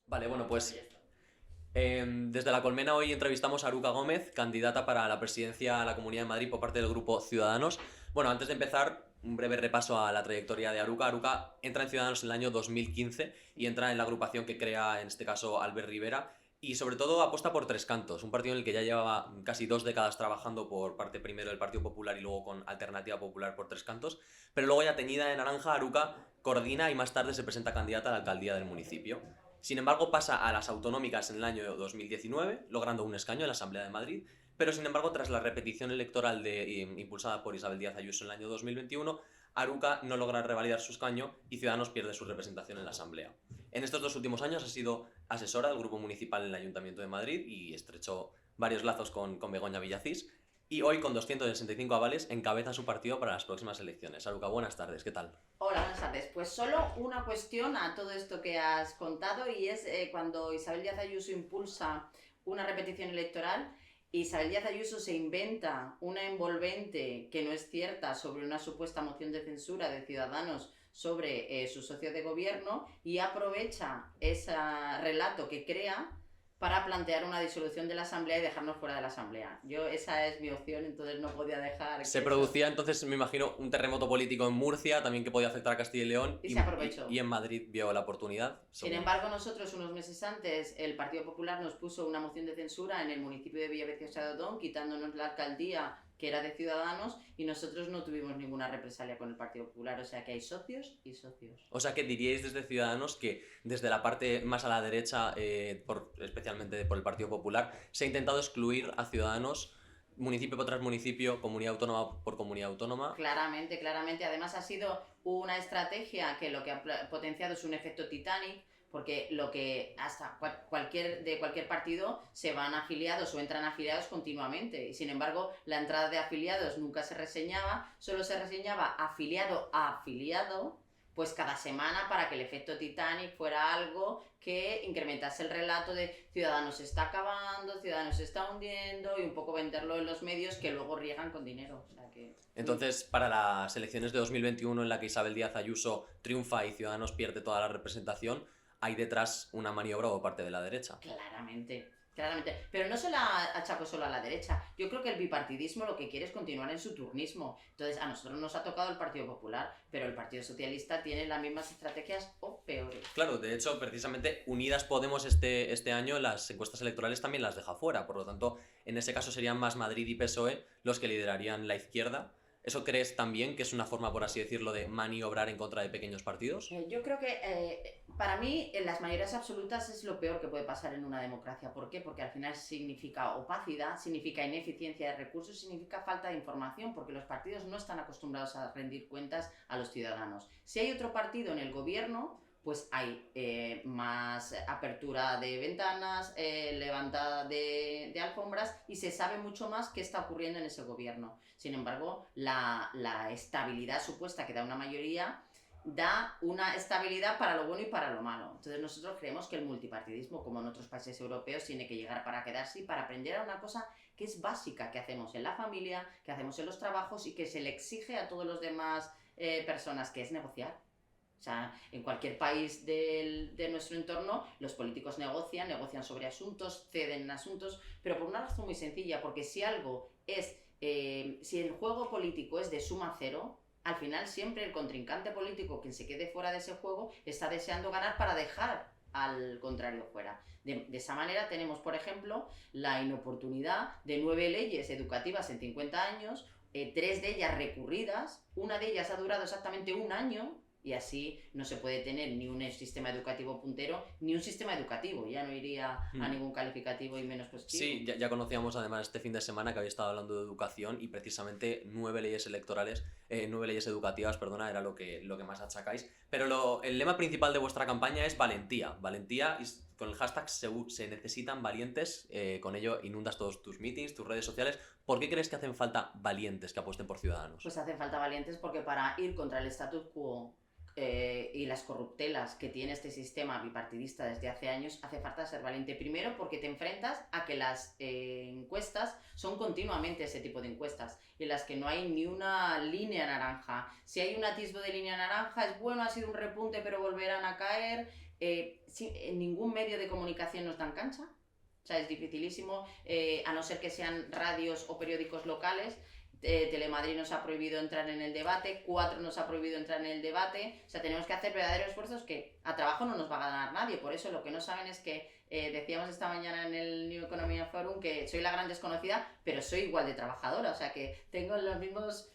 Vale, bueno, pues desde La Colmena hoy entrevistamos a Aruca Gómez, candidata para la presidencia de la Comunidad de Madrid por parte del Grupo Ciudadanos. Bueno, antes de empezar, un breve repaso a la trayectoria de Aruca. Aruca entra en Ciudadanos en el año 2015 y entra en la agrupación que crea, en este caso, Albert Rivera. Y sobre todo apuesta por Tres Cantos, un partido en el que ya llevaba casi 2 décadas trabajando por parte primero del Partido Popular y luego con Alternativa Popular por Tres Cantos. Pero luego ya teñida de naranja, Aruca coordina y más tarde se presenta candidata a la alcaldía del municipio. Sin embargo, pasa a las autonómicas en el año 2019, logrando un escaño en la Asamblea de Madrid, pero sin embargo, tras la repetición electoral impulsada por Isabel Díaz Ayuso en el año 2021, Aruca no logra revalidar su escaño y Ciudadanos pierde su representación en la Asamblea. En estos 2 últimos años ha sido asesora del Grupo Municipal en el Ayuntamiento de Madrid y estrechó varios lazos con Begoña Villacís. Y hoy, con 265 avales, encabeza su partido para las próximas elecciones. Aruca, buenas tardes, ¿qué tal? Hola, buenas tardes. Pues solo una cuestión a todo esto que has contado y es cuando Isabel Díaz Ayuso impulsa una repetición electoral, Isabel Díaz Ayuso se inventa una envolvente que no es cierta sobre una supuesta moción de censura de Ciudadanos sobre su socio de gobierno y aprovecha ese relato que crea para plantear una disolución de la Asamblea y dejarnos fuera de la Asamblea. Esa es mi opción, entonces no podía dejar Se que eso... producía entonces, me imagino, un terremoto político en Murcia, también que podía afectar a Castilla y León, Y y, se aprovechó. y en Madrid vio la oportunidad, Sin según... embargo, nosotros unos meses antes, el Partido Popular nos puso una moción de censura en el municipio de Villaviciosa de Odón, quitándonos la alcaldía que era de Ciudadanos, y nosotros no tuvimos ninguna represalia con el Partido Popular. O sea que hay socios y socios. O sea que diríais desde Ciudadanos que desde la parte más a la derecha, especialmente por el Partido Popular, se ha intentado excluir a Ciudadanos municipio tras municipio, comunidad autónoma por comunidad autónoma. Claramente, claramente. Además ha sido una estrategia que lo que ha potenciado es un efecto Titanic, porque lo que hasta cualquier partido se van afiliados o entran afiliados continuamente. Y sin embargo, la entrada de afiliados nunca se reseñaba, solo se reseñaba afiliado a afiliado, pues cada semana para que el efecto Titanic fuera algo que incrementase el relato de Ciudadanos se está acabando, Ciudadanos se está hundiendo y un poco venderlo en los medios que luego riegan con dinero. O sea que... Entonces, para las elecciones de 2021 en la que Isabel Díaz Ayuso triunfa y Ciudadanos pierde toda la representación, hay detrás una maniobra por parte de la derecha. Claramente, claramente. Pero no se la achaco solo a la derecha. Yo creo que el bipartidismo lo que quiere es continuar en su turnismo. Entonces, a nosotros nos ha tocado el Partido Popular, pero el Partido Socialista tiene las mismas estrategias o peores. Claro, de hecho, precisamente Unidas Podemos este año las encuestas electorales también las deja fuera. Por lo tanto, en ese caso serían más Madrid y PSOE los que liderarían la izquierda. ¿Eso crees también que es una forma, por así decirlo, de maniobrar en contra de pequeños partidos? Yo creo que para mí las mayorías absolutas es lo peor que puede pasar en una democracia. ¿Por qué? Porque al final significa opacidad, significa ineficiencia de recursos, significa falta de información, porque los partidos no están acostumbrados a rendir cuentas a los ciudadanos. Si hay otro partido en el gobierno, pues hay más apertura de ventanas, levantada de alfombras y se sabe mucho más qué está ocurriendo en ese gobierno. Sin embargo, la estabilidad supuesta que da una mayoría da una estabilidad para lo bueno y para lo malo. Entonces nosotros creemos que el multipartidismo, como en otros países europeos, tiene que llegar para quedarse y para aprender a una cosa que es básica, que hacemos en la familia, que hacemos en los trabajos y que se le exige a todos los demás personas, que es negociar. O sea, en cualquier país de nuestro entorno, los políticos negocian sobre asuntos, ceden en asuntos, pero por una razón muy sencilla, porque si algo es, si el juego político es de suma cero, al final siempre el contrincante político, quien se quede fuera de ese juego, está deseando ganar para dejar al contrario fuera. De esa manera tenemos, por ejemplo, la inoportunidad de 9 leyes educativas en 50 años, 3 de ellas recurridas, una de ellas ha durado exactamente un año, y así no se puede tener ni un sistema educativo puntero ni un sistema educativo. Ya no iría a ningún calificativo y menos positivo. Sí, ya conocíamos además este fin de semana que había estado hablando de educación y precisamente 9 leyes educativas, perdona, era lo que más achacáis. Pero el lema principal de vuestra campaña es valentía. Valentía, y con el hashtag se necesitan valientes, con ello inundas todos tus meetings, tus redes sociales. ¿Por qué crees que hacen falta valientes que apuesten por Ciudadanos? Pues hacen falta valientes porque para ir contra el status quo y las corruptelas que tiene este sistema bipartidista desde hace años, hace falta ser valiente. Primero porque te enfrentas a que las encuestas son continuamente ese tipo de encuestas, en las que no hay ni una línea naranja. Si hay un atisbo de línea naranja, es bueno, ha sido un repunte, pero volverán a caer. En ningún medio de comunicación nos dan cancha. O sea, es dificilísimo, a no ser que sean radios o periódicos locales. Telemadrid nos ha prohibido entrar en el debate, 4 nos ha prohibido entrar en el debate. O sea, tenemos que hacer verdaderos esfuerzos que a trabajo no nos va a ganar nadie. Por eso lo que no saben es que decíamos esta mañana en el New Economy Forum que soy la gran desconocida, pero soy igual de trabajadora. O sea, que tengo los mismos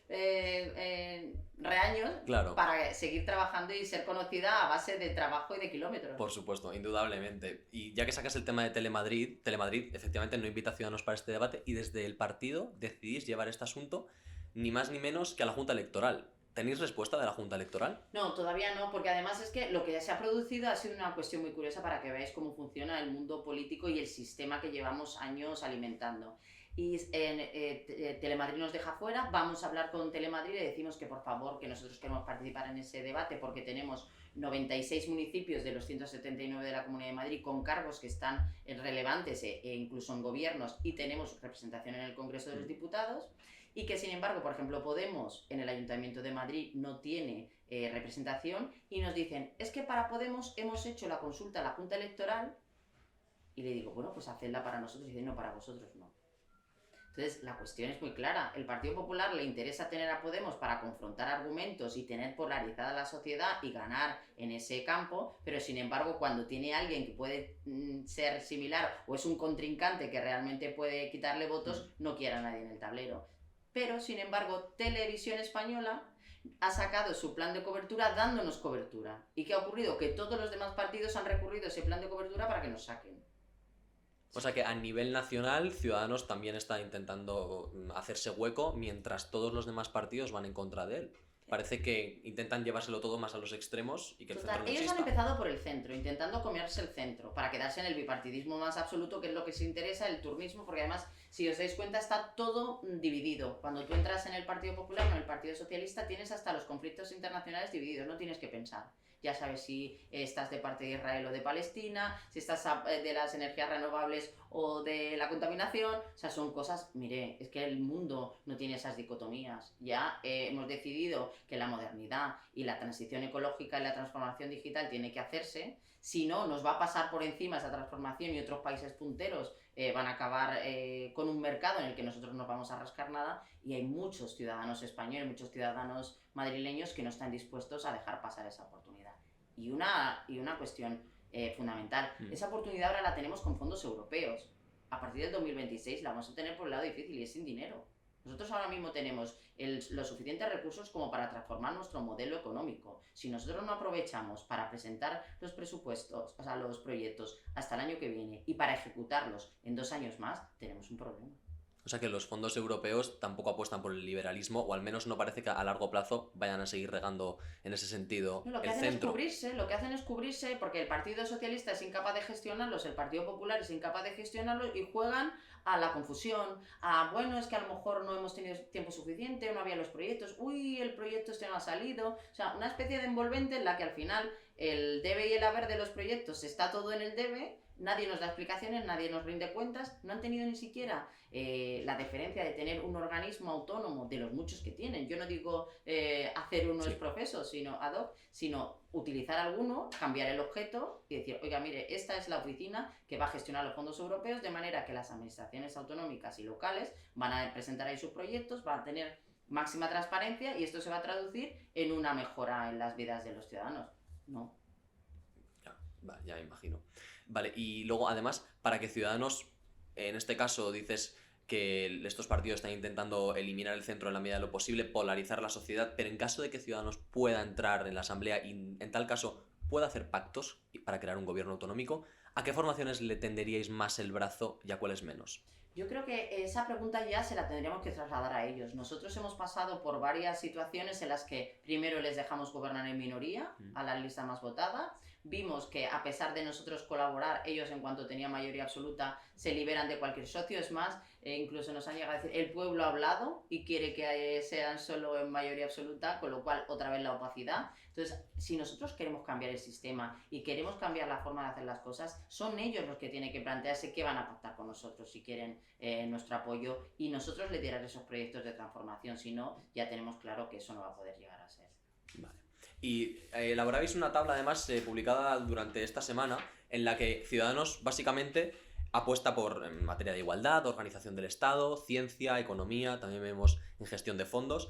reaños Claro. para seguir trabajando y ser conocida a base de trabajo y de kilómetros. Por supuesto, indudablemente. Y ya que sacas el tema de Telemadrid efectivamente no invita a Ciudadanos para este debate y desde el partido decidís llevar este asunto ni más ni menos que a la Junta Electoral. ¿Tenéis respuesta de la Junta Electoral? No, todavía no, porque además es que lo que ya se ha producido ha sido una cuestión muy curiosa para que veáis cómo funciona el mundo político y el sistema que llevamos años alimentando. Y Telemadrid nos deja fuera, vamos a hablar con Telemadrid y le decimos que por favor, que nosotros queremos participar en ese debate porque tenemos 96 municipios de los 179 de la Comunidad de Madrid con cargos que están relevantes e incluso en gobiernos y tenemos representación en el Congreso de los Diputados. Y que sin embargo, por ejemplo, Podemos en el Ayuntamiento de Madrid no tiene representación y nos dicen, es que para Podemos hemos hecho la consulta a la Junta Electoral y le digo, bueno, pues hacedla para nosotros y dice, no, para vosotros no. Entonces, la cuestión es muy clara. El Partido Popular le interesa tener a Podemos para confrontar argumentos y tener polarizada la sociedad y ganar en ese campo, pero sin embargo, cuando tiene alguien que puede ser similar o es un contrincante que realmente puede quitarle votos, no quiere a nadie en el tablero. Pero, sin embargo, Televisión Española ha sacado su plan de cobertura dándonos cobertura. ¿Y qué ha ocurrido? Que todos los demás partidos han recurrido a ese plan de cobertura para que nos saquen. O sea que a nivel nacional, Ciudadanos también está intentando hacerse hueco mientras todos los demás partidos van en contra de él. Parece que intentan llevárselo todo más a los extremos y que el centro no Ellos exista. han empezado por el centro, intentando comerse el centro, para quedarse en el bipartidismo más absoluto, que es lo que se interesa, el turnismo, porque además, si os dais cuenta, está todo dividido. Cuando tú entras en el Partido Popular o en el Partido Socialista, tienes hasta los conflictos internacionales divididos, no tienes que pensar. Ya sabes si estás de parte de Israel o de Palestina, si estás de las energías renovables o de la contaminación. O sea, son cosas, mire, es que el mundo no tiene esas dicotomías. Ya hemos decidido que la modernidad y la transición ecológica y la transformación digital tiene que hacerse. Si no, nos va a pasar por encima esa transformación y otros países punteros van a acabar con un mercado en el que nosotros no vamos a rascar nada, y hay muchos ciudadanos españoles, muchos ciudadanos madrileños que no están dispuestos a dejar pasar esa oportunidad. Y una cuestión fundamental, esa oportunidad ahora la tenemos con fondos europeos. A partir del 2026 la vamos a tener por el lado difícil y es sin dinero. Nosotros ahora mismo tenemos los suficientes recursos como para transformar nuestro modelo económico. Si nosotros no aprovechamos para presentar los presupuestos, o sea, los proyectos hasta el año que viene y para ejecutarlos en 2 años más, tenemos un problema. O sea que los fondos europeos tampoco apuestan por el liberalismo, o al menos no parece que a largo plazo vayan a seguir regando en ese sentido no, lo que el hacen centro. Lo que hacen es cubrirse porque el Partido Socialista es incapaz de gestionarlos, el Partido Popular es incapaz de gestionarlos y juegan a la confusión, a bueno, es que a lo mejor no hemos tenido tiempo suficiente, no había los proyectos, uy, el proyecto este no ha salido. O sea, una especie de envolvente en la que al final el debe y el haber de los proyectos está todo en el debe. Nadie nos da explicaciones, nadie nos rinde cuentas, no han tenido ni siquiera la deferencia de tener un organismo autónomo de los muchos que tienen. Yo no digo hacer uno es profeso, sino ad hoc, sino utilizar alguno, cambiar el objeto y decir, oiga, mire, esta es la oficina que va a gestionar los fondos europeos, de manera que las administraciones autonómicas y locales van a presentar ahí sus proyectos, van a tener máxima transparencia y esto se va a traducir en una mejora en las vidas de los ciudadanos. No. Ya me imagino. Vale, y luego además, para que Ciudadanos, en este caso dices que estos partidos están intentando eliminar el centro en la medida de lo posible, polarizar la sociedad, pero en caso de que Ciudadanos pueda entrar en la Asamblea y en tal caso pueda hacer pactos para crear un gobierno autonómico, ¿a qué formaciones le tenderíais más el brazo y a cuáles menos? Yo creo que esa pregunta ya se la tendríamos que trasladar a ellos. Nosotros hemos pasado por varias situaciones en las que primero les dejamos gobernar en minoría, a la lista más votada. Vimos que a pesar de nosotros colaborar, ellos en cuanto tenían mayoría absoluta se liberan de cualquier socio. Es más, incluso nos han llegado a decir, el pueblo ha hablado y quiere que sean solo en mayoría absoluta, con lo cual otra vez la opacidad. Entonces, si nosotros queremos cambiar el sistema y queremos cambiar la forma de hacer las cosas, son ellos los que tienen que plantearse qué van a pactar con nosotros si quieren nuestro apoyo y nosotros liderar esos proyectos de transformación. Si no, ya tenemos claro que eso no va a poder llegar a ser. Vale. Y elaborabais una tabla, además, publicada durante esta semana, en la que Ciudadanos básicamente apuesta por en materia de igualdad, organización del Estado, ciencia, economía, también vemos en gestión de fondos.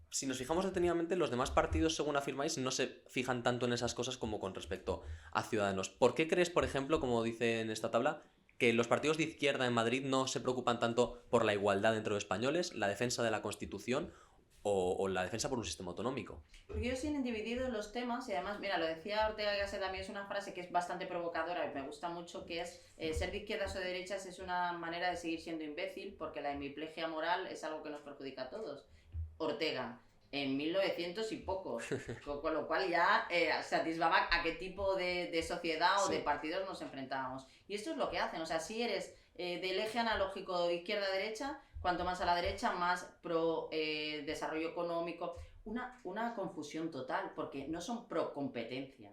Si nos fijamos detenidamente, los demás partidos, según afirmáis, no se fijan tanto en esas cosas como con respecto a Ciudadanos. ¿Por qué crees, por ejemplo, como dice en esta tabla, que los partidos de izquierda en Madrid no se preocupan tanto por la igualdad entre los españoles, la defensa de la Constitución o la defensa por un sistema autonómico? Porque ellos tienen divididos los temas y además, mira, lo decía Ortega y Gasset también, es una frase que es bastante provocadora y me gusta mucho, que es ser de izquierdas o de derechas es una manera de seguir siendo imbécil porque la hemiplegia moral es algo que nos perjudica a todos. Ortega, en 1900 y pocos, con lo cual ya satisfaba a qué tipo de sociedad o de partidos nos enfrentábamos. Y esto es lo que hacen, o sea, si eres del eje analógico de izquierda-derecha, cuanto más a la derecha, más pro desarrollo económico. Una confusión total, porque no son pro competencia,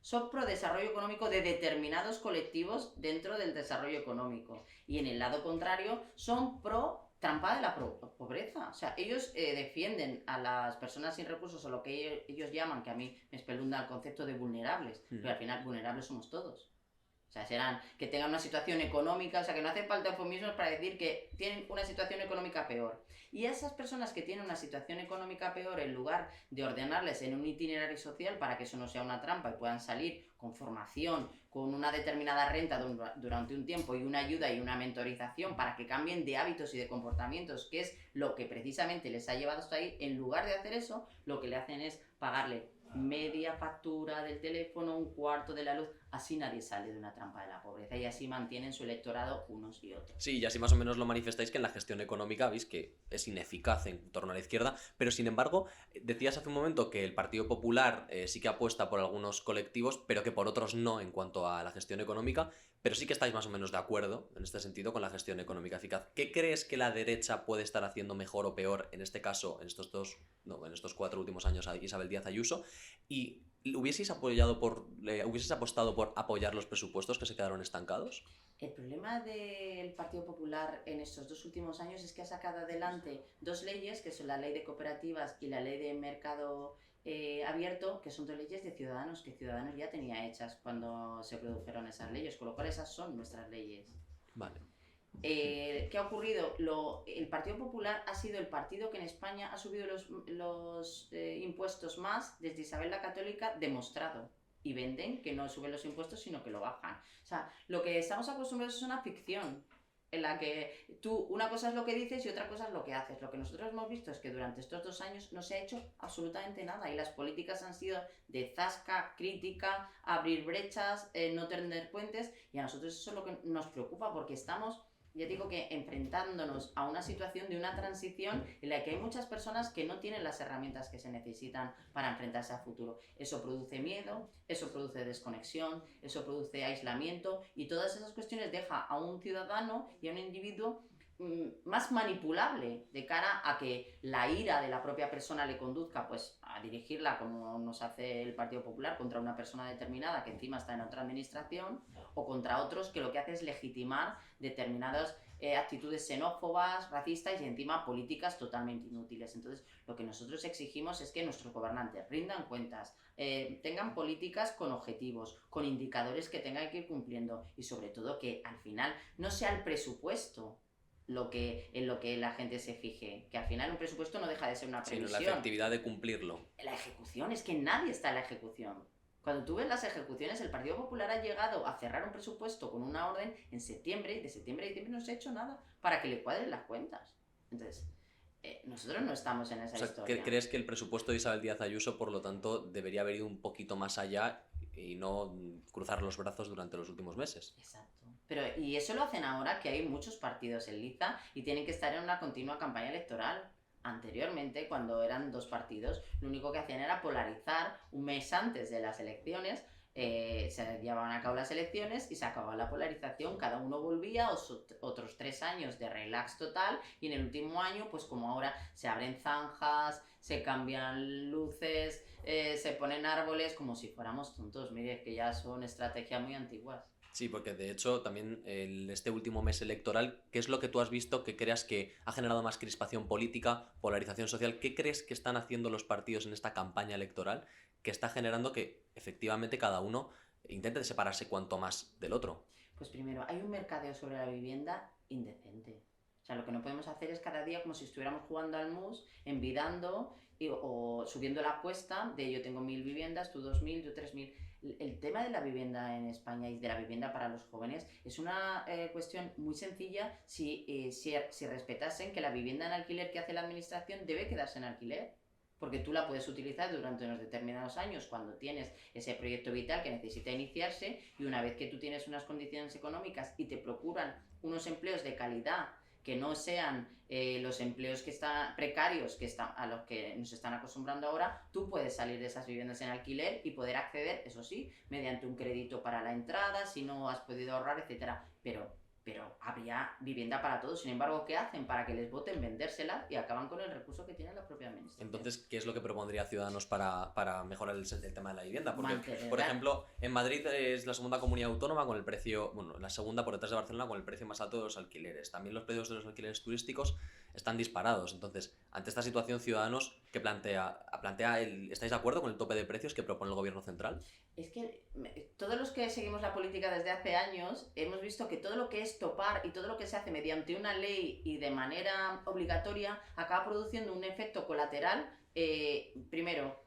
son pro desarrollo económico de determinados colectivos dentro del desarrollo económico. Y en el lado contrario, son pro trampa de la pobreza. O sea, ellos defienden a las personas sin recursos o lo que ellos llaman, que a mí me espelunda el concepto de vulnerables, pero al final vulnerables somos todos. O sea, serán que tengan una situación económica, o sea, que no hace falta eufemismos para decir que tienen una situación económica peor. Y a esas personas que tienen una situación económica peor, en lugar de ordenarles en un itinerario social para que eso no sea una trampa y puedan salir con formación, con una determinada renta durante un tiempo y una ayuda y una mentorización para que cambien de hábitos y de comportamientos, que es lo que precisamente les ha llevado hasta ahí, en lugar de hacer eso, lo que le hacen es pagarle media factura del teléfono, un cuarto de la luz. Así nadie sale de una trampa de la pobreza y así mantienen su electorado unos y otros. Sí, y así más o menos lo manifestáis, que en la gestión económica veis que es ineficaz en torno a la izquierda, pero sin embargo, decías hace un momento que el Partido Popular sí que apuesta por algunos colectivos, pero que por otros no en cuanto a la gestión económica, pero sí que estáis más o menos de acuerdo en este sentido con la gestión económica eficaz. ¿Qué crees que la derecha puede estar haciendo mejor o peor en este caso, en estos 4 últimos años a Isabel Díaz Ayuso? Y ¿hubieseis apostado por apoyar los presupuestos que se quedaron estancados? El problema del Partido Popular en estos 2 últimos años es que ha sacado adelante 2 leyes, que son la ley de cooperativas y la ley de mercado abierto, que son 2 leyes de Ciudadanos, que Ciudadanos ya tenía hechas cuando se produjeron esas leyes, con lo cual esas son nuestras leyes. Vale. ¿Qué ha ocurrido? El Partido Popular ha sido el partido que en España ha subido los impuestos más desde Isabel la Católica, demostrado. Y venden que no suben los impuestos, sino que lo bajan. O sea, lo que estamos acostumbrados es una ficción en la que tú, una cosa es lo que dices y otra cosa es lo que haces. Lo que nosotros hemos visto es que durante estos 2 años no se ha hecho absolutamente nada y las políticas han sido de zasca, crítica, abrir brechas, no tender puentes, y a nosotros eso es lo que nos preocupa, porque estamos, ya digo, que enfrentándonos a una situación de una transición en la que hay muchas personas que no tienen las herramientas que se necesitan para enfrentarse al futuro. Eso produce miedo, eso produce desconexión, eso produce aislamiento, y todas esas cuestiones deja a un ciudadano y a un individuo más manipulable de cara a que la ira de la propia persona le conduzca pues a dirigirla, como nos hace el Partido Popular, contra una persona determinada que encima está en otra administración, o contra otros que lo que hace es legitimar determinadas actitudes xenófobas, racistas y encima políticas totalmente inútiles. Entonces, lo que nosotros exigimos es que nuestros gobernantes rindan cuentas, tengan políticas con objetivos, con indicadores que tengan que ir cumpliendo, y sobre todo que al final no sea el presupuesto en lo que la gente se fije, que al final un presupuesto no deja de ser una previsión. Sino la efectividad de cumplirlo. La ejecución, es que nadie está en la ejecución. Cuando tú ves las ejecuciones, el Partido Popular ha llegado a cerrar un presupuesto con una orden en septiembre, y de septiembre a diciembre no se ha hecho nada para que le cuadren las cuentas. Entonces, nosotros no estamos en esa historia. ¿Crees que el presupuesto de Isabel Díaz Ayuso, por lo tanto, debería haber ido un poquito más allá y no cruzar los brazos durante los últimos meses? Exacto. Y eso lo hacen ahora que hay muchos partidos en liza y tienen que estar en una continua campaña electoral. Anteriormente, cuando eran 2 partidos, lo único que hacían era polarizar un mes antes de las elecciones. Se llevaban a cabo las elecciones y se acababa la polarización, cada uno volvía, otros 3 años de relax total, y en el último año, pues como ahora, se abren zanjas, se cambian luces, se ponen árboles, como si fuéramos tontos. Mire, que ya son estrategias muy antiguas. Sí, porque de hecho también este último mes electoral, ¿qué es lo que tú has visto que creas que ha generado más crispación política, polarización social? ¿Qué crees que están haciendo los partidos en esta campaña electoral que está generando que efectivamente cada uno intente separarse cuanto más del otro. Pues primero, hay un mercadeo sobre la vivienda indecente. O sea, lo que no podemos hacer es cada día como si estuviéramos jugando al mus, envidando o subiendo la apuesta de yo tengo 1000 viviendas, tú 2000, yo 3000. El tema de la vivienda en España y de la vivienda para los jóvenes es una cuestión muy sencilla si respetasen que la vivienda en alquiler que hace la administración debe quedarse en alquiler. Porque tú la puedes utilizar durante unos determinados años cuando tienes ese proyecto vital que necesita iniciarse, y una vez que tú tienes unas condiciones económicas y te procuran unos empleos de calidad que no sean los empleos que están precarios a los que nos están acostumbrando ahora, tú puedes salir de esas viviendas en alquiler y poder acceder, eso sí, mediante un crédito para la entrada, si no has podido ahorrar, etcétera. Pero habría vivienda para todos. Sin embargo, ¿qué hacen? Para que les voten, vendérsela, y acaban con el recurso que tiene la propia administración. Entonces, ¿qué es lo que propondría Ciudadanos para mejorar el tema de la vivienda? Porque, Mantenerla. por ejemplo, en Madrid es la segunda comunidad autónoma con el precio, bueno, la segunda por detrás de Barcelona con el precio más alto de los alquileres. También los precios de los alquileres turísticos están disparados. Entonces, ante esta situación, Ciudadanos, ¿qué plantea? ¿Estáis de acuerdo con el tope de precios que propone el gobierno central? Es que todos los que seguimos la política desde hace años hemos visto que todo lo que es topar y todo lo que se hace mediante una ley y de manera obligatoria acaba produciendo un efecto colateral, primero,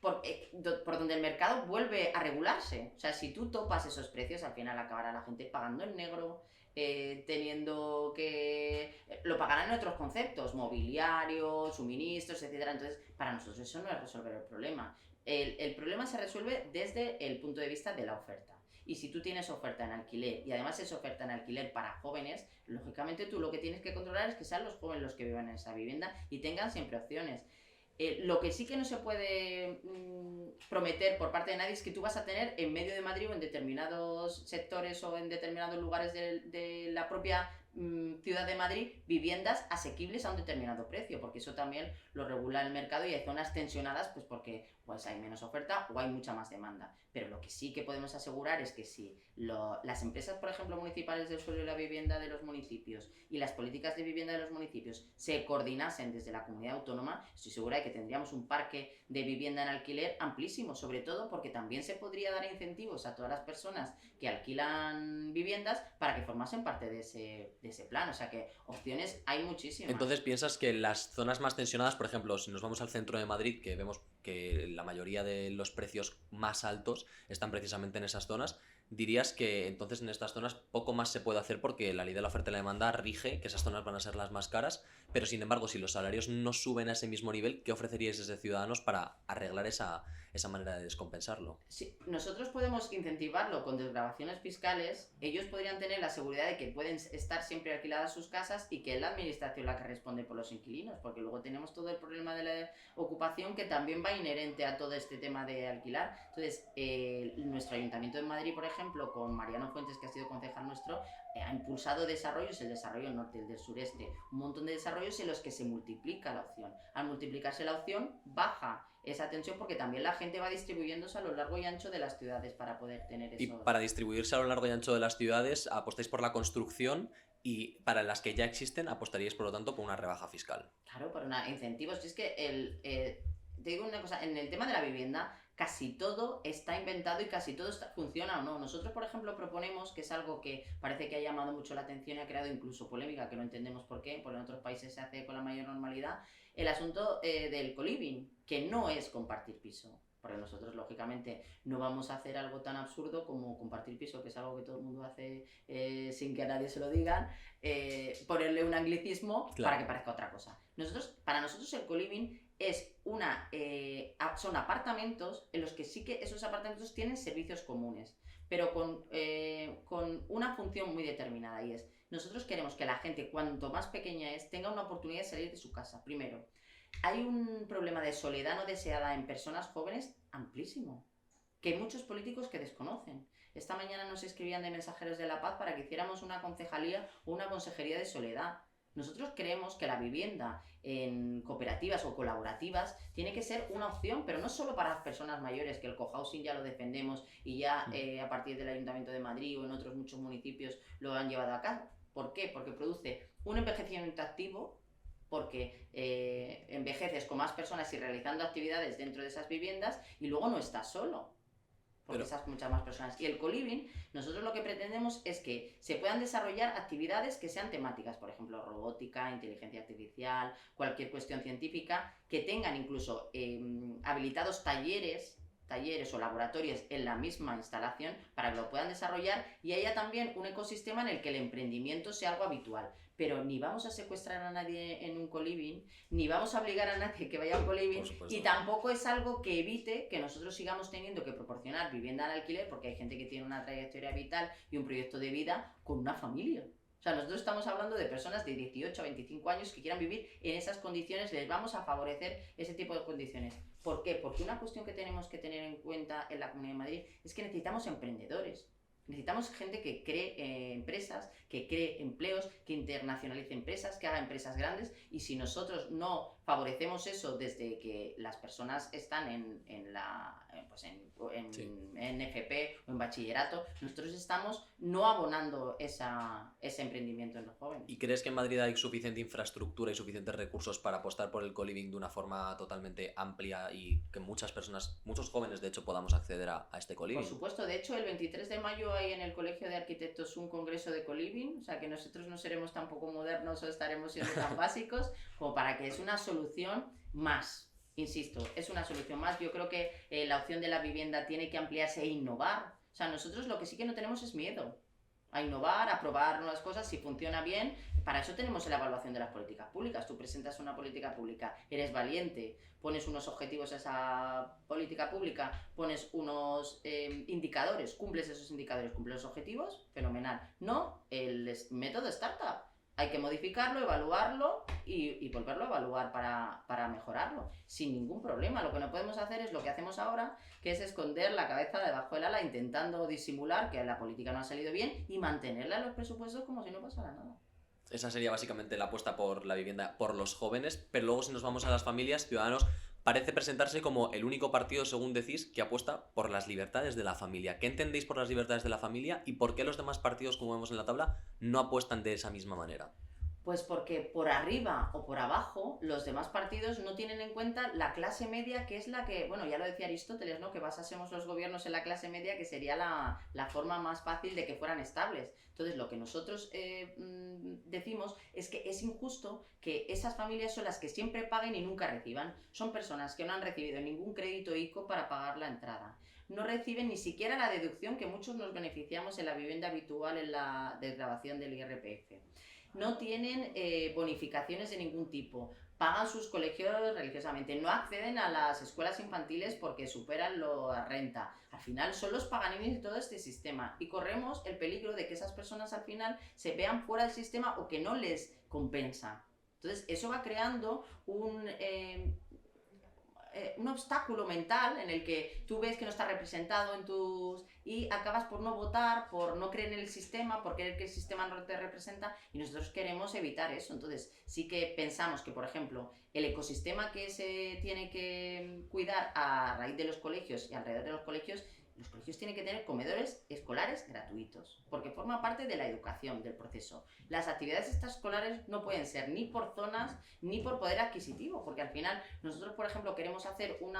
por donde el mercado vuelve a regularse. O sea, si tú topas esos precios, al final acabará la gente pagando en negro, teniendo que... Lo pagarán en otros conceptos, mobiliario, suministros, etcétera. Entonces, para nosotros eso no es resolver el problema. El problema se resuelve desde el punto de vista de la oferta. Y si tú tienes oferta en alquiler, y además es oferta en alquiler para jóvenes, lógicamente tú lo que tienes que controlar es que sean los jóvenes los que vivan en esa vivienda y tengan siempre opciones. Lo que sí que no se puede prometer por parte de nadie es que tú vas a tener en medio de Madrid o en determinados sectores o en determinados lugares de la propia ciudad de Madrid viviendas asequibles a un determinado precio, porque eso también lo regula el mercado, y hay zonas tensionadas pues porque pues hay menos oferta o hay mucha más demanda. Pero lo que sí que podemos asegurar es que si las empresas, por ejemplo, municipales del suelo y la vivienda de los municipios y las políticas de vivienda de los municipios se coordinasen desde la comunidad autónoma, estoy segura de que tendríamos un parque de vivienda en alquiler amplísimo, sobre todo porque también se podría dar incentivos a todas las personas que alquilan viviendas para que formasen parte de ese plan. O sea que opciones hay muchísimas. Entonces, ¿piensas que las zonas más tensionadas, por ejemplo, si nos vamos al centro de Madrid, que vemos que la mayoría de los precios más altos están precisamente en esas zonas, dirías que entonces en estas zonas poco más se puede hacer porque la ley de la oferta y la demanda rige que esas zonas van a ser las más caras, pero sin embargo, si los salarios no suben a ese mismo nivel, ¿qué ofreceríais desde Ciudadanos para arreglar esa manera de descompensarlo? Sí, nosotros podemos incentivarlo con desgravaciones fiscales. Ellos podrían tener la seguridad de que pueden estar siempre alquiladas sus casas y que es la administración la que responde por los inquilinos, porque luego tenemos todo el problema de la ocupación que también va inherente a todo este tema de alquilar. Entonces, nuestro Ayuntamiento de Madrid, por ejemplo, con Mariano Fuentes, que ha sido concejal nuestro, ha impulsado desarrollos, el desarrollo del norte, el del sureste, un montón de desarrollos en los que se multiplica la opción. Al multiplicarse la opción, baja esa tensión porque también la gente va distribuyéndose a lo largo y ancho de las ciudades para poder tener eso. Y para distribuirse a lo largo y ancho de las ciudades, apostáis por la construcción, y para las que ya existen apostaríais, por lo tanto, por una rebaja fiscal. Claro, por incentivos. Es que te digo una cosa, en el tema de la vivienda casi todo está inventado y casi todo funciona o no. Nosotros, por ejemplo, proponemos, que es algo que parece que ha llamado mucho la atención y ha creado incluso polémica, que no entendemos por qué, porque en otros países se hace con la mayor normalidad, el asunto del co-living, que no es compartir piso. Porque nosotros, lógicamente, no vamos a hacer algo tan absurdo como compartir piso, que es algo que todo el mundo hace sin que a nadie se lo digan, ponerle un anglicismo, Claro, para que parezca otra cosa. Para nosotros el co-living son apartamentos en los que sí que esos apartamentos tienen servicios comunes, pero con una función muy determinada, y es, nosotros queremos que la gente, cuanto más pequeña es, tenga una oportunidad de salir de su casa. Primero, hay un problema de soledad no deseada en personas jóvenes amplísimo, que hay muchos políticos que desconocen. Esta mañana nos escribían de Mensajeros de la Paz para que hiciéramos una concejalía o una consejería de soledad. Nosotros creemos que la vivienda en cooperativas o colaborativas tiene que ser una opción, pero no solo para las personas mayores, que el cohousing ya lo defendemos y ya a partir del Ayuntamiento de Madrid o en otros muchos municipios lo han llevado a cabo. ¿Por qué? Porque produce un envejecimiento activo, porque envejeces con más personas y realizando actividades dentro de esas viviendas y luego no estás solo. Porque esas muchas más personas. Y el co-living, nosotros lo que pretendemos es que se puedan desarrollar actividades que sean temáticas, por ejemplo, robótica, inteligencia artificial, cualquier cuestión científica, que tengan incluso habilitados talleres o laboratorios en la misma instalación para que lo puedan desarrollar y haya también un ecosistema en el que el emprendimiento sea algo habitual. Pero ni vamos a secuestrar a nadie en un co-living, ni vamos a obligar a nadie que vaya a un co-living, y tampoco es algo que evite que nosotros sigamos teniendo que proporcionar vivienda al alquiler, porque hay gente que tiene una trayectoria vital y un proyecto de vida con una familia. O sea, nosotros estamos hablando de personas de 18 a 25 años que quieran vivir en esas condiciones, les vamos a favorecer ese tipo de condiciones. ¿Por qué? Porque una cuestión que tenemos que tener en cuenta en la Comunidad de Madrid es que necesitamos emprendedores. Necesitamos gente que cree empresas, que cree empleos, que internacionalice empresas, que haga empresas grandes, y si nosotros no favorecemos eso desde que las personas están en FP o en bachillerato, nosotros estamos no abonando ese emprendimiento en los jóvenes. ¿Y crees que en Madrid hay suficiente infraestructura y suficientes recursos para apostar por el co-living de una forma totalmente amplia y que muchas personas, muchos jóvenes de hecho, podamos acceder a este co-living? Por supuesto, de hecho el 23 de mayo hay en el Colegio de Arquitectos un congreso de co-living, o sea que nosotros no seremos tampoco modernos o estaremos siendo tan básicos como para que es una solución más. Insisto, es una solución más. Yo creo que la opción de la vivienda tiene que ampliarse e innovar. O sea, nosotros lo que sí que no tenemos es miedo a innovar, a probar nuevas cosas, si funciona bien. Para eso tenemos la evaluación de las políticas públicas. Tú presentas una política pública, eres valiente, pones unos objetivos a esa política pública, pones unos indicadores, cumples esos indicadores, cumples los objetivos, fenomenal. No, el método startup. Hay que modificarlo, evaluarlo y volverlo a evaluar para mejorarlo, sin ningún problema. Lo que no podemos hacer es lo que hacemos ahora, que es esconder la cabeza debajo del ala, intentando disimular que la política no ha salido bien y mantenerla en los presupuestos como si no pasara nada. Esa sería básicamente la apuesta por la vivienda por los jóvenes, pero luego si nos vamos a las familias, Ciudadanos parece presentarse como el único partido, según decís, que apuesta por las libertades de la familia. ¿Qué entendéis por las libertades de la familia y por qué los demás partidos, como vemos en la tabla, no apuestan de esa misma manera? Pues porque por arriba o por abajo los demás partidos no tienen en cuenta la clase media, que es la que, bueno, ya lo decía Aristóteles, ¿no? Que basásemos los gobiernos en la clase media, que sería la forma más fácil de que fueran estables. Entonces, lo que nosotros decimos es que es injusto que esas familias son las que siempre paguen y nunca reciban. Son personas que no han recibido ningún crédito ICO para pagar la entrada. No reciben ni siquiera la deducción que muchos nos beneficiamos en la vivienda habitual en la desgravación del IRPF. No tienen bonificaciones de ningún tipo, pagan sus colegios religiosamente, no acceden a las escuelas infantiles porque superan la renta. Al final son los paganines de todo este sistema y corremos el peligro de que esas personas al final se vean fuera del sistema o que no les compensa. Entonces eso va creando un obstáculo mental en el que tú ves que no está representado en tus... y acabas por no votar, por no creer en el sistema, por querer que el sistema no te representa, y nosotros queremos evitar eso. Entonces sí que pensamos que, por ejemplo, el ecosistema que se tiene que cuidar a raíz de los colegios y alrededor de los colegios tienen que tener comedores escolares gratuitos, porque forma parte de la educación, del proceso. Las actividades extraescolares no pueden ser ni por zonas ni por poder adquisitivo, porque al final nosotros, por ejemplo, queremos hacer un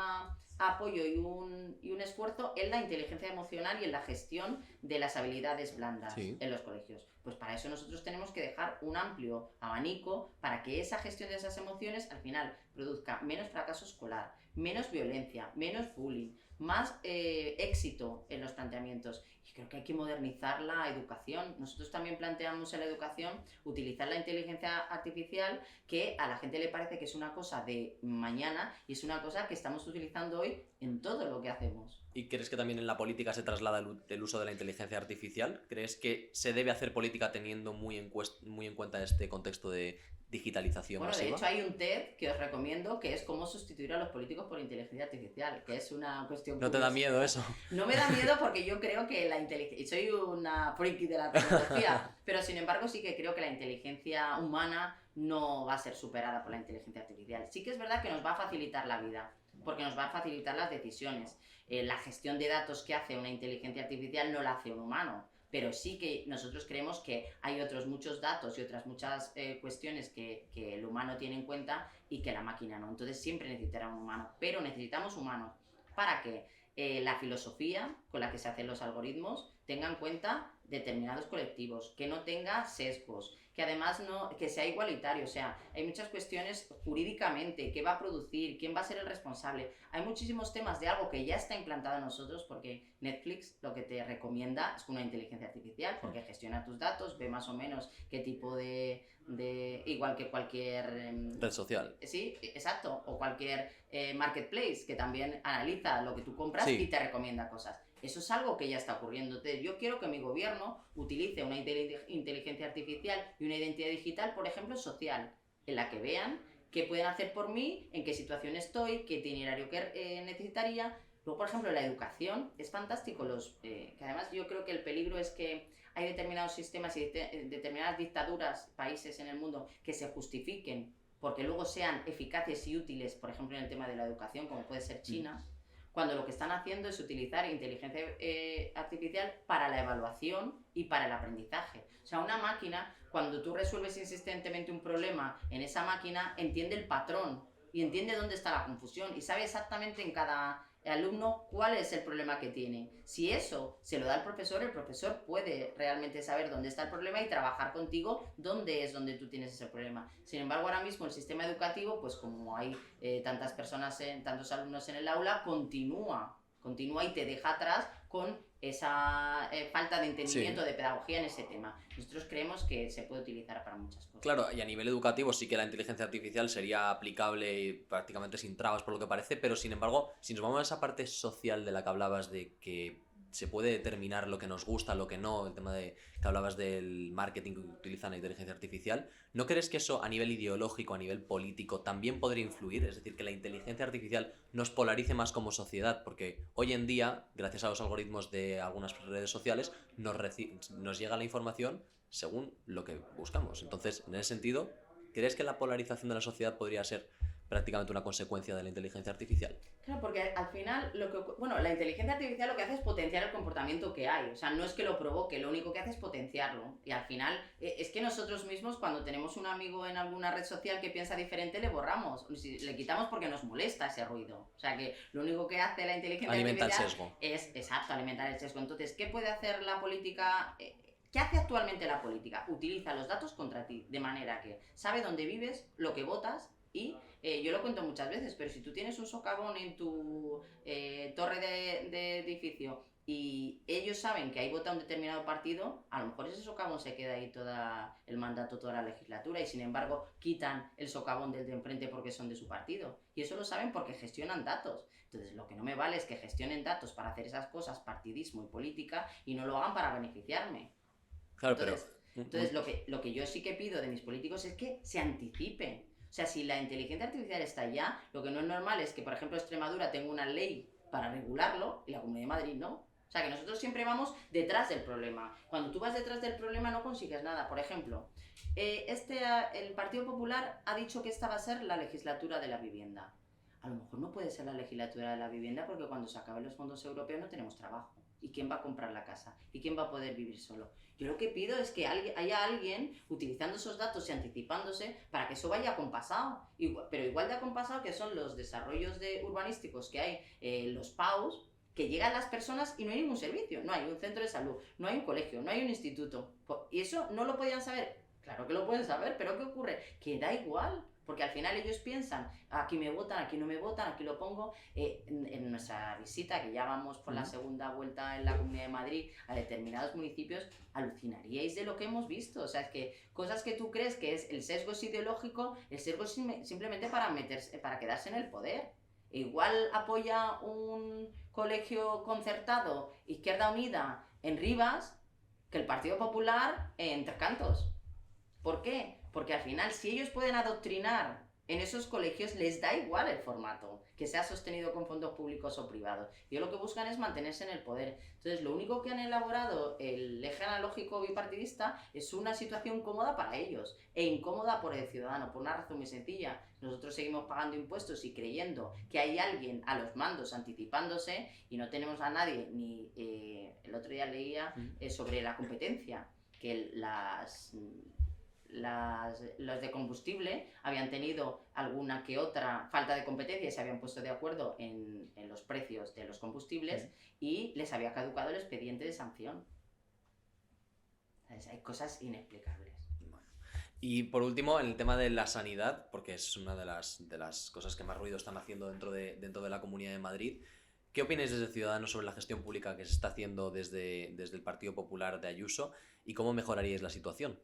apoyo y un esfuerzo en la inteligencia emocional y en la gestión de las habilidades blandas en los colegios. Pues para eso nosotros tenemos que dejar un amplio abanico para que esa gestión de esas emociones al final produzca menos fracaso escolar, menos violencia, menos bullying, más éxito en los planteamientos. Y creo que hay que modernizar la educación. Nosotros también planteamos en la educación utilizar la inteligencia artificial, que a la gente le parece que es una cosa de mañana y es una cosa que estamos utilizando hoy en todo lo que hacemos. ¿Y crees que también en la política se traslada el uso de la inteligencia artificial? ¿Crees que se debe hacer política teniendo muy en cuenta este contexto de digitalización masiva? De hecho hay un TED que os recomiendo, que es cómo sustituir a los políticos por inteligencia artificial, que es una cuestión ¿No te da miedo eso? No me da miedo porque yo creo que la inteligencia... Soy una friki de la tecnología, pero sin embargo sí que creo que la inteligencia humana no va a ser superada por la inteligencia artificial. Sí que es verdad que nos va a facilitar la vida, porque nos va a facilitar las decisiones. La gestión de datos que hace una inteligencia artificial no la hace un humano. pero sí que nosotros creemos que hay otros muchos datos y otras muchas cuestiones que el humano tiene en cuenta y que la máquina no. Entonces siempre necesitará un humano, pero necesitamos humanos para que la filosofía con la que se hacen los algoritmos tenga en cuenta determinados colectivos, que no tenga sesgos, que además que sea igualitario. O sea, hay muchas cuestiones jurídicamente, qué va a producir, quién va a ser el responsable. Hay muchísimos temas de algo que ya está implantado en nosotros, porque Netflix lo que te recomienda es una inteligencia artificial, porque gestiona tus datos, ve más o menos qué tipo de igual que cualquier red social. Sí, exacto, o cualquier marketplace que también analiza lo que tú compras Sí. y te recomienda cosas. Eso es algo que ya está ocurriendo. Entonces, yo quiero que mi gobierno utilice una inteligencia artificial y una identidad digital, por ejemplo, social, en la que vean qué pueden hacer por mí, en qué situación estoy, qué itinerario necesitaría. Luego, por ejemplo, la educación es fantástico. Que además yo creo que el peligro es que hay determinados sistemas y determinadas dictaduras, países en el mundo, que se justifiquen porque luego sean eficaces y útiles, por ejemplo, en el tema de la educación, como puede ser China, cuando lo que están haciendo es utilizar inteligencia artificial para la evaluación y para el aprendizaje. O sea, una máquina, cuando tú resuelves insistentemente un problema en esa máquina, entiende el patrón y entiende dónde está la confusión y sabe exactamente en cada alumno cuál es el problema que tiene. Si eso se lo da al profesor, el profesor puede realmente saber dónde está el problema y trabajar contigo dónde es donde tú tienes ese problema. Sin embargo, ahora mismo el sistema educativo, pues como hay tantas personas, tantos alumnos en el aula, continúa y te deja atrás con esa falta de entendimiento, de pedagogía en ese tema. Nosotros creemos que se puede utilizar para muchas cosas. Claro, y a nivel educativo sí que la inteligencia artificial sería aplicable prácticamente sin trabas por lo que parece, pero sin embargo, si nos vamos a esa parte social de la que hablabas, de que se puede determinar lo que nos gusta, lo que no, el tema de que hablabas del marketing que utilizan la inteligencia artificial, ¿no crees que eso a nivel ideológico, a nivel político, también podría influir? Es decir, que la inteligencia artificial nos polarice más como sociedad, porque hoy en día, gracias a los algoritmos de algunas redes sociales, nos llega la información según lo que buscamos. Entonces, en ese sentido, ¿crees que la polarización de la sociedad podría ser prácticamente una consecuencia de la inteligencia artificial? Claro, porque al final la inteligencia artificial lo que hace es potenciar el comportamiento que hay. O sea, no es que lo provoque, lo único que hace es potenciarlo. Y al final es que nosotros mismos, cuando tenemos un amigo en alguna red social que piensa diferente, le borramos, le quitamos porque nos molesta ese ruido. O sea, que lo único que hace la inteligencia Alimenta artificial el sesgo. es, exacto, alimentar el sesgo. Entonces, ¿qué puede hacer la política? ¿Qué hace actualmente la política? Utiliza los datos contra ti, de manera que sabe dónde vives, lo que votas y yo lo cuento muchas veces, pero si tú tienes un socavón en tu torre de edificio y ellos saben que ahí vota un determinado partido, a lo mejor ese socavón se queda ahí todo el mandato, toda la legislatura, y sin embargo quitan el socavón del de enfrente porque son de su partido. Y eso lo saben porque gestionan datos. Entonces, lo que no me vale es que gestionen datos para hacer esas cosas, partidismo y política, y no lo hagan para beneficiarme. Claro, Entonces lo que yo sí que pido de mis políticos es que se anticipen. O sea, si la inteligencia artificial está ya, lo que no es normal es que, por ejemplo, Extremadura tenga una ley para regularlo y la Comunidad de Madrid no. O sea, que nosotros siempre vamos detrás del problema. Cuando tú vas detrás del problema no consigues nada. Por ejemplo, el Partido Popular ha dicho que esta va a ser la legislatura de la vivienda. A lo mejor no puede ser la legislatura de la vivienda porque cuando se acaben los fondos europeos no tenemos trabajo. ¿Y quién va a comprar la casa? ¿Y quién va a poder vivir solo? Yo lo que pido es que haya alguien utilizando esos datos y anticipándose para que eso vaya acompasado. Pero igual de acompasado que son los desarrollos urbanísticos que hay, los PAUs, que llegan las personas y no hay ningún servicio. No hay un centro de salud, no hay un colegio, no hay un instituto. Y eso no lo podían saber. Claro que lo pueden saber, pero ¿qué ocurre? Que da igual. Porque al final ellos piensan, aquí me votan, aquí no me votan, aquí lo pongo. En nuestra visita, que ya vamos por la segunda vuelta en la Comunidad de Madrid a determinados municipios, alucinaríais de lo que hemos visto. O sea, es que cosas que tú crees que es el sesgo es ideológico, el sesgo es simplemente para quedarse en el poder. Igual apoya un colegio concertado, Izquierda Unida, en Rivas, que el Partido Popular en Tres Cantos. ¿Por qué? Porque al final, si ellos pueden adoctrinar En esos colegios les da igual el formato, que sea sostenido con fondos públicos o privados. Ellos lo que buscan es mantenerse en el poder. Entonces, lo único que han elaborado el eje analógico bipartidista es una situación cómoda para ellos e incómoda por el ciudadano, por una razón muy sencilla. Nosotros seguimos pagando impuestos y creyendo que hay alguien a los mandos anticipándose y no tenemos a nadie, ni el otro día leía sobre la competencia, que los de combustible habían tenido alguna que otra falta de competencia y se habían puesto de acuerdo en los precios de los combustibles y les había caducado el expediente de sanción. Entonces, hay cosas inexplicables. Y por último, en el tema de la sanidad, porque es una de las cosas que más ruido están haciendo dentro de la Comunidad de Madrid, ¿qué opináis desde Ciudadanos sobre la gestión pública que se está haciendo desde el Partido Popular de Ayuso y cómo mejoraríais la situación?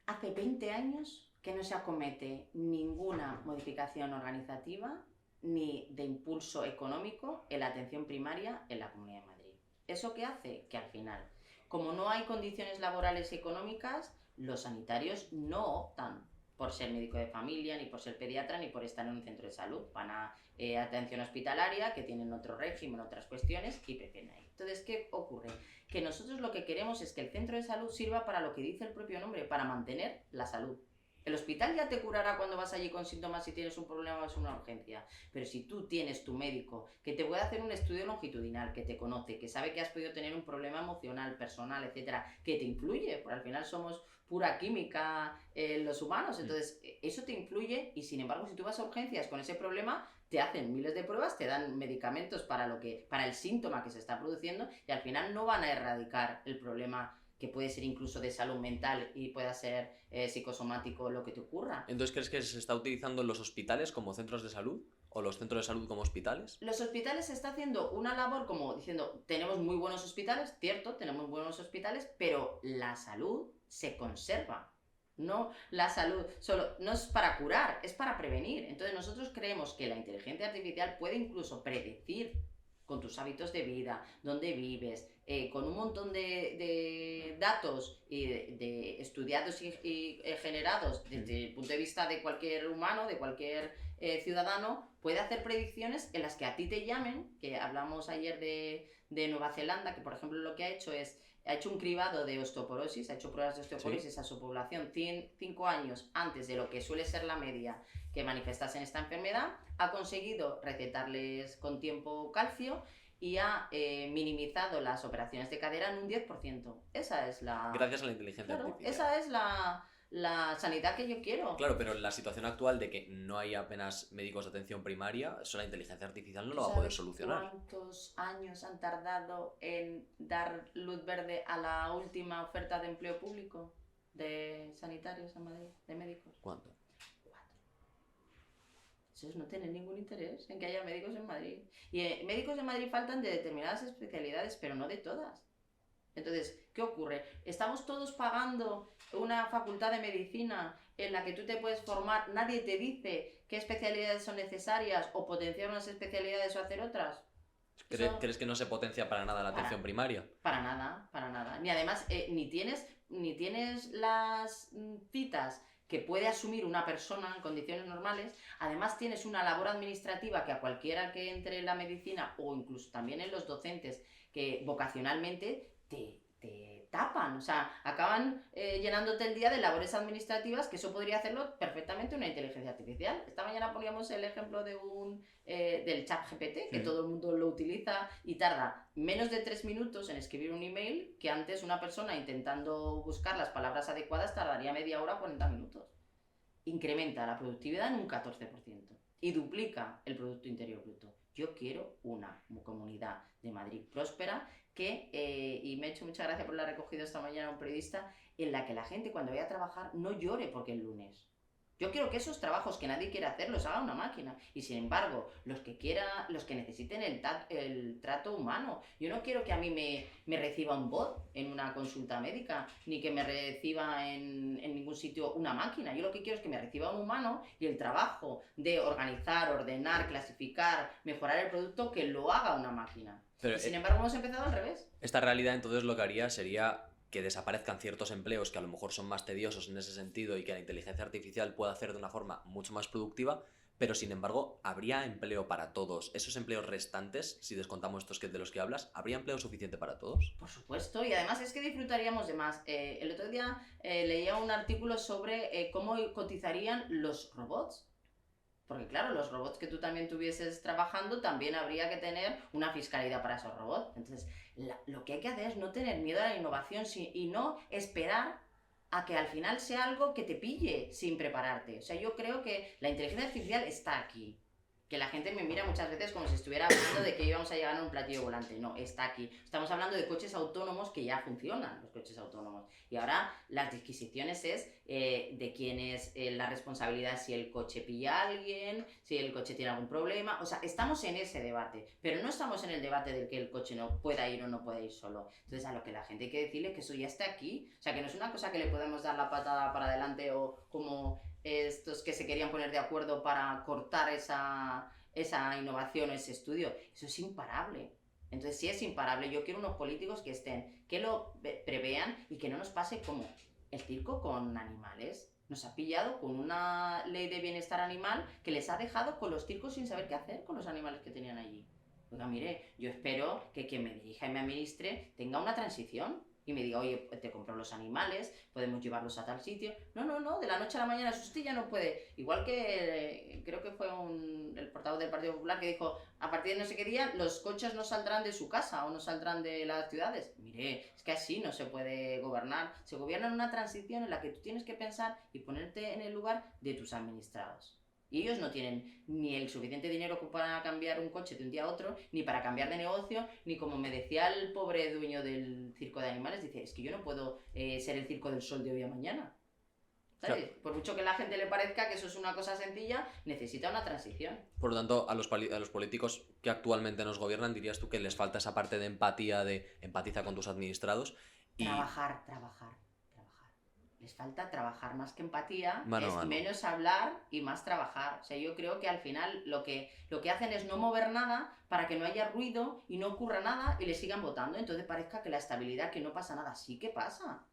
Hace 20 años que no se acomete ninguna modificación organizativa ni de impulso económico en la atención primaria en la Comunidad de Madrid. ¿Eso qué hace? Que al final, como no hay condiciones laborales y económicas, los sanitarios no optan por ser médico de familia, ni por ser pediatra, ni por estar en un centro de salud. Van a atención hospitalaria, que tienen otro régimen, otras cuestiones, y prefieren ahí. Entonces, ¿qué ocurre? Que nosotros lo que queremos es que el centro de salud sirva para lo que dice el propio nombre, para mantener la salud. El hospital ya te curará cuando vas allí con síntomas si tienes un problema o es una urgencia. Pero si tú tienes tu médico que te puede hacer un estudio longitudinal, que te conoce, que sabe que has podido tener un problema emocional, personal, etcétera, que te influye, porque al final somos pura química los humanos, entonces eso te influye y sin embargo si tú vas a urgencias con ese problema te hacen miles de pruebas, te dan medicamentos para el síntoma que se está produciendo y al final no van a erradicar el problema que puede ser incluso de salud mental y pueda ser psicosomático lo que te ocurra. Entonces, ¿crees que se está utilizando los hospitales como centros de salud? ¿O los centros de salud como hospitales? Los hospitales se está haciendo una labor como diciendo, tenemos muy buenos hospitales, cierto, tenemos buenos hospitales, pero la salud se conserva. No, la salud solo no es para curar, es para prevenir. Entonces nosotros creemos que la inteligencia artificial puede incluso predecir con tus hábitos de vida, dónde vives, con un montón de datos y de estudiados y generados desde el punto de vista de cualquier humano, de cualquier ciudadano, puede hacer predicciones en las que a ti te llamen, que hablamos ayer de Nueva Zelanda, que por ejemplo lo que ha hecho un cribado de osteoporosis, ha hecho pruebas de osteoporosis a su población 5 años antes de lo que suele ser la media que manifestasen esta enfermedad, ha conseguido recetarles con tiempo calcio y ha minimizado las operaciones de cadera en un 10%. Esa es la... Gracias a la inteligencia artificial. Esa es la sanidad que yo quiero. Claro, pero en la situación actual de que no hay apenas médicos de atención primaria, eso la inteligencia artificial no lo va a poder solucionar. ¿Cuántos años han tardado en dar luz verde a la última oferta de empleo público de sanitarios en Madrid, de médicos? ¿Cuánto? 4. Esos no tienen ningún interés en que haya médicos en Madrid. Y médicos en Madrid faltan de determinadas especialidades, pero no de todas. Entonces, ¿qué ocurre? Estamos todos pagando una facultad de medicina en la que tú te puedes formar, nadie te dice qué especialidades son necesarias o potenciar unas especialidades o hacer otras. ¿Crees que no se potencia para nada la atención primaria? Para nada, para nada. Ni además, ni tienes las citas que puede asumir una persona en condiciones normales, además tienes una labor administrativa que a cualquiera que entre en la medicina o incluso también en los docentes que vocacionalmente te tapan, o sea, acaban llenándote el día de labores administrativas que eso podría hacerlo perfectamente una inteligencia artificial. Esta mañana poníamos el ejemplo del ChatGPT, que todo el mundo lo utiliza y tarda menos de 3 minutos en escribir un email que antes una persona intentando buscar las palabras adecuadas tardaría media hora o 40 minutos. Incrementa la productividad en un 14% y duplica el Producto Interior Bruto. Yo quiero una comunidad de Madrid próspera y me ha hecho mucha gracia por la recogida esta mañana un periodista, en la que la gente cuando vaya a trabajar no llore porque es lunes. Yo quiero que esos trabajos que nadie quiere hacer los haga una máquina y sin embargo los que necesiten el trato humano. Yo no quiero que a mí me reciba un bot en una consulta médica ni que me reciba en ningún sitio una máquina. Yo lo que quiero es que me reciba un humano y el trabajo de organizar, ordenar, clasificar, mejorar el producto que lo haga una máquina. Pero, sin embargo hemos empezado al revés. Esta realidad entonces lo que haría sería que desaparezcan ciertos empleos que a lo mejor son más tediosos en ese sentido y que la inteligencia artificial pueda hacer de una forma mucho más productiva, pero sin embargo, ¿habría empleo para todos? Esos empleos restantes, si descontamos estos de los que hablas, ¿habría empleo suficiente para todos? Por supuesto, y además es que disfrutaríamos de más. El otro día leía un artículo sobre cómo cotizarían los robots. Porque claro, los robots que tú también tuvieses trabajando, también habría que tener una fiscalidad para esos robots. Entonces, lo que hay que hacer es no tener miedo a la innovación y no esperar a que al final sea algo que te pille sin prepararte. O sea, yo creo que la inteligencia artificial está aquí. Que la gente me mira muchas veces como si estuviera hablando de que íbamos a llegar a un platillo volante. No, está aquí. Estamos hablando de coches autónomos que ya funcionan, los coches autónomos. Y ahora las disquisiciones es de quién es la responsabilidad, si el coche pilla a alguien, si el coche tiene algún problema. O sea, estamos en ese debate, pero no estamos en el debate del que el coche no pueda ir o no pueda ir solo. Entonces, a lo que la gente hay que decirle es que eso ya está aquí. O sea, que no es una cosa que le podemos dar la patada para adelante o como estos que se querían poner de acuerdo para cortar esa innovación, ese estudio. Eso es imparable. Entonces, si es imparable, yo quiero unos políticos que estén, que lo prevean y que no nos pase como el circo con animales. Nos ha pillado con una ley de bienestar animal que les ha dejado con los circos sin saber qué hacer con los animales que tenían allí. Oiga, mire, yo espero que quien me dirija y me administre tenga una transición y me diga, oye, te compro los animales, podemos llevarlos a tal sitio. No, de la noche a la mañana usted ya no puede. Igual que creo que fue el portavoz del Partido Popular que dijo, a partir de no sé qué día, los coches no saldrán de su casa o no saldrán de las ciudades. Mire, es que así no se puede gobernar. Se gobierna en una transición en la que tú tienes que pensar y ponerte en el lugar de tus administrados. Y ellos no tienen ni el suficiente dinero para cambiar un coche de un día a otro, ni para cambiar de negocio, ni como me decía el pobre dueño del circo de animales, dice, es que yo no puedo ser el circo del sol de hoy a mañana. ¿Sabes? Claro. Por mucho que a la gente le parezca que eso es una cosa sencilla, necesita una transición. Por lo tanto, a los políticos que actualmente nos gobiernan, dirías tú que les falta esa parte de empatía, de empatiza con tus administrados. Y... Trabajar. Les falta trabajar más que empatía, mano a mano. Menos hablar y más trabajar. O sea, yo creo que al final lo que hacen es no mover nada para que no haya ruido y no ocurra nada y le sigan votando. Entonces parezca que la estabilidad, que no pasa nada. Sí que pasa.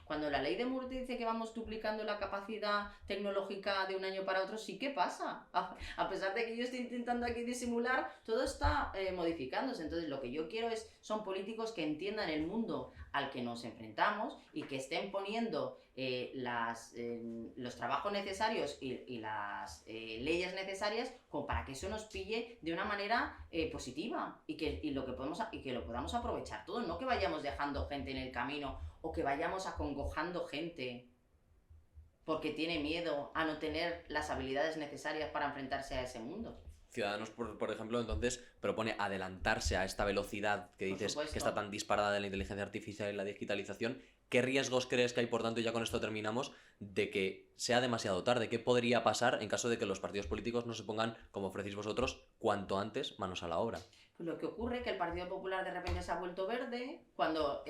Cuando la ley de Murphy dice que vamos duplicando la capacidad tecnológica de un año para otro, sí que pasa. A pesar de que yo estoy intentando aquí disimular, todo está modificándose. Entonces lo que yo quiero son políticos que entiendan el mundo al que nos enfrentamos y que estén poniendo los trabajos necesarios y las leyes necesarias como para que eso nos pille de una manera positiva y lo podamos aprovechar todo, no que vayamos dejando gente en el camino o que vayamos acongojando gente porque tiene miedo a no tener las habilidades necesarias para enfrentarse a ese mundo. Ciudadanos, por ejemplo, entonces propone adelantarse a esta velocidad que dices que está tan disparada de la inteligencia artificial y la digitalización. ¿Qué riesgos crees que hay, por tanto, y ya con esto terminamos, de que sea demasiado tarde? ¿Qué podría pasar en caso de que los partidos políticos no se pongan, como ofrecéis vosotros, cuanto antes manos a la obra? Pues lo que ocurre es que el Partido Popular de repente se ha vuelto verde cuando...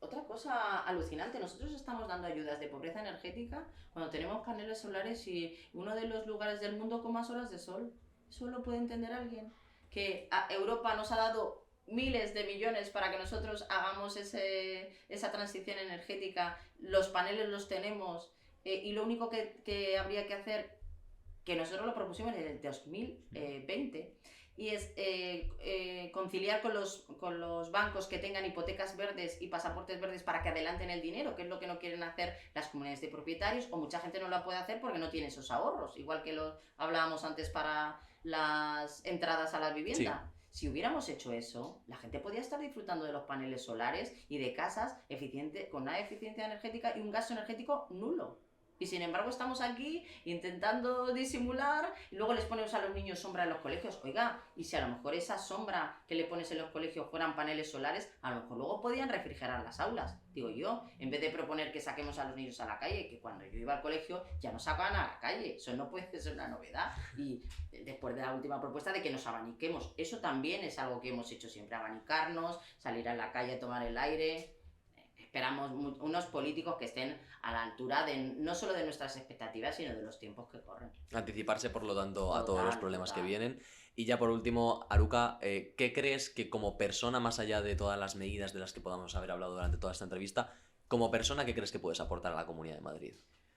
otra cosa alucinante, nosotros estamos dando ayudas de pobreza energética cuando tenemos paneles solares y uno de los lugares del mundo con más horas de sol. ¿Eso lo puede entender alguien? Que Europa nos ha dado miles de millones para que nosotros hagamos esa transición energética, los paneles los tenemos y lo único que habría que hacer, que nosotros lo propusimos en el 2020, y es conciliar con los bancos que tengan hipotecas verdes y pasaportes verdes para que adelanten el dinero, que es lo que no quieren hacer las comunidades de propietarios, o mucha gente no lo puede hacer porque no tiene esos ahorros, igual que lo hablábamos antes para las entradas a la vivienda. Sí. Si hubiéramos hecho eso, la gente podría estar disfrutando de los paneles solares y de casas con una eficiencia energética y un gasto energético nulo. Y sin embargo estamos aquí intentando disimular y luego les ponemos a los niños sombra en los colegios. Oiga, y si a lo mejor esa sombra que le pones en los colegios fueran paneles solares, a lo mejor luego podían refrigerar las aulas. Digo yo, en vez de proponer que saquemos a los niños a la calle, que cuando yo iba al colegio ya nos sacaban a la calle. Eso no puede ser una novedad. Y después de la última propuesta de que nos abaniquemos, eso también es algo que hemos hecho siempre, abanicarnos, salir a la calle a tomar el aire. Esperamos unos políticos que estén a la altura no solo de nuestras expectativas, sino de los tiempos que corren. Anticiparse, por lo tanto, a todos los problemas que vienen. Y ya por último, Aruka, ¿qué crees que como persona, más allá de todas las medidas de las que podamos haber hablado durante toda esta entrevista, como persona, qué crees que puedes aportar a la Comunidad de Madrid?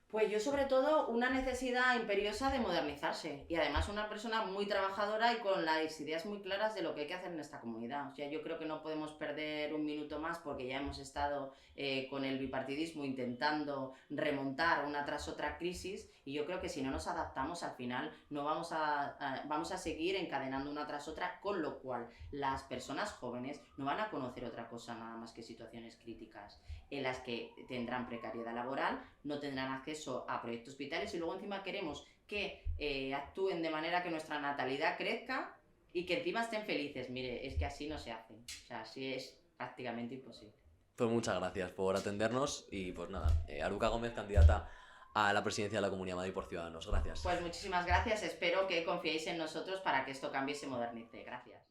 Pues yo sobre todo una necesidad imperiosa de modernizarse y además una persona muy trabajadora y con las ideas muy claras de lo que hay que hacer en esta comunidad. O sea, yo creo que no podemos perder un minuto más porque ya hemos estado con el bipartidismo intentando remontar una tras otra crisis y yo creo que si no nos adaptamos al final no vamos a seguir encadenando una tras otra, con lo cual las personas jóvenes no van a conocer otra cosa nada más que situaciones críticas en las que tendrán precariedad laboral, no tendrán acceso a proyectos vitales y luego encima queremos que actúen de manera que nuestra natalidad crezca y que encima estén felices. Mire, es que así no se hace, o sea, así es prácticamente imposible. Pues muchas gracias por atendernos y pues nada, Aruka Gómez, candidata a la presidencia de la Comunidad de Madrid por Ciudadanos. Gracias. Pues muchísimas gracias, espero que confiéis en nosotros para que esto cambie y se modernice. Gracias.